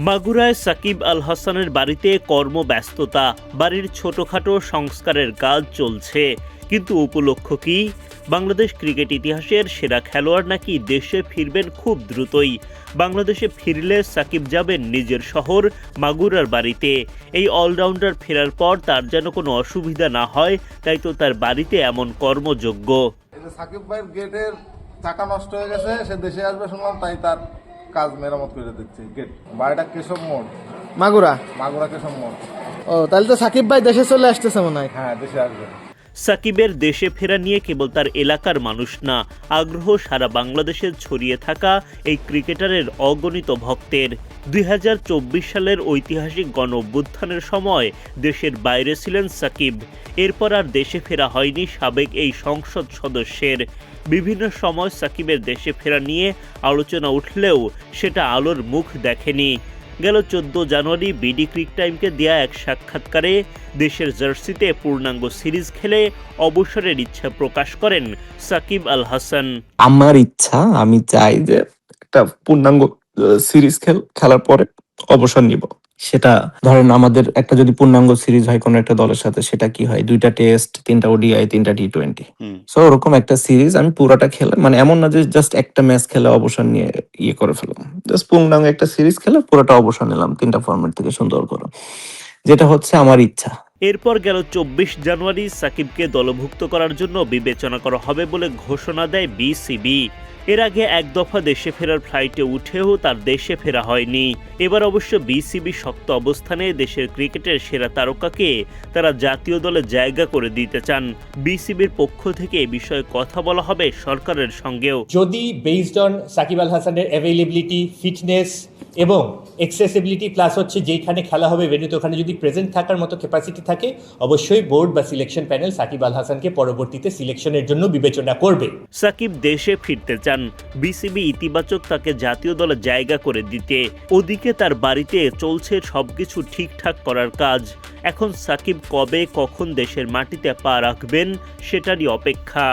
মাগুরায় সাকিব আল হাসানের বাড়িতে কর্মব্যস্ততা, বাড়ির ছোটখাটো সংস্কারের কাজ চলছে। কিন্তু উপলক্ষ কি? বাংলাদেশ ক্রিকেট ইতিহাসের সেরা খেলোয়াড় নাকি দেশে ফিরবেন খুব দ্রুতই। বাংলাদেশে ফিরলে সাকিব যাবেন নিজের শহর মাগুরার বাড়িতে। এই অলরাউন্ডার ফেরার পর তার যেন কোনো অসুবিধা না হয়, তাই তো তার বাড়িতে এমন কর্মযোগ্য। সাকিব ভাইয়ের গেটের চাকা নষ্ট হয়ে গেছে, সে দেশে আসবে শুনলাম, তাই তার কাজ মেরামত করে দিচ্ছে। গেট বাড়িটা কেশব মোড়, মাগুরা কেশব মোড়। ও, তাহলে তো সাকিব ভাই দেশে চলে আসতেছে মনে হয়। হ্যাঁ, দেশে আসবে। সাকিবের দেশে ফেরা নিয়ে কেবল তার এলাকার মানুষ না, আগ্রহ সারা বাংলাদেশে ছড়িয়ে থাকা এই ক্রিকেটারের অগণিত ভক্তের। 2024 সালের ঐতিহাসিক গণ অভ্যুত্থানের সময় দেশের বাইরে ছিলেন সাকিব। এরপর আর দেশে ফেরা হয়নি সাবেক এই সংসদ সদস্যের। বিভিন্ন সময় সাকিবের দেশে ফেরা নিয়ে আলোচনা উঠলেও সেটা আলোর মুখ দেখেনি। গেল 14 জানুয়ারি বিডি ক্রিক টাইমকে দেয়া এক সাক্ষাৎকারে দেশের জার্সিতে পূর্ণাঙ্গ সিরিজ খেলে অবসরের ইচ্ছা প্রকাশ করেন সাকিব আল হাসান। আমার ইচ্ছা, আমি চাই যে একটা পূর্ণাঙ্গ সিরিজ খেলার পরে অবসর নিব। সেটা ধরেন আমাদের একটা যদি পূর্ণাঙ্গ সিরিজ হয় কোনো একটা দলের সাথে, সেটা কি হয় 2টা টেস্ট, 3টা ওডিআই, 3টা টি20। সো ওরকম একটা সিরিজ আমি পুরোটা খেলে, মানে এমন না যে জাস্ট একটা ম্যাচ খেলে অবসর নিয়ে করে ফেললাম। জাস্ট পূর্ণাঙ্গ একটা সিরিজ খেলে পুরোটা অবসর নিলাম 3টা ফরম্যাট থেকে সুন্দর করে, যেটা হচ্ছে আমার ইচ্ছা। এরপর গেল 24 জানুয়ারি সাকিবকে দলভুক্ত করার জন্য বিবেচনা করা হবে বলে ঘোষণা দেয় বিসিবি। এর আগে এক দফা দেশে ফেরার ফ্লাইটে উঠেও তার দেশে ফেরা হয়নি। এবার অবশ্য বিসিবি শক্ত অবস্থানে দেশের ক্রিকেটের সেরা তারকাকে তারা জাতীয় দলে জায়গা করে দিতে চান। বিসিবির পক্ষ থেকে এ বিষয়ে কথা বলা হবে সরকারের সঙ্গেও। যদি বেসড অন সাকিব আল হাসানের অ্যাভেলেবিলিটি, ফিটনেস এবং এক্সেসিবিলিটি প্লাস হচ্ছে যেখানে খেলা হবে ভেন্যুতে ওখানে যদি প্রেজেন্ট থাকার মতো ক্যাপাসিটি থাকে, অবশ্যই বোর্ড বা সিলেকশন প্যানেল সাকিব আল হাসানকে পরবর্তীতে সিলেকশনের জন্য বিবেচনা করবে। সাকিব দেশে ফিরতে চান, বিসিবি ইতিবাচক তাকে জাতীয় দলে জায়গা করে দিতে। ওদিকে তার বাড়িতে চলছে সবকিছু ঠিকঠাক করার কাজ। এখন সাকিব কবে কখন দেশের মাটিতে পা রাখবেন সেটারই অপেক্ষা।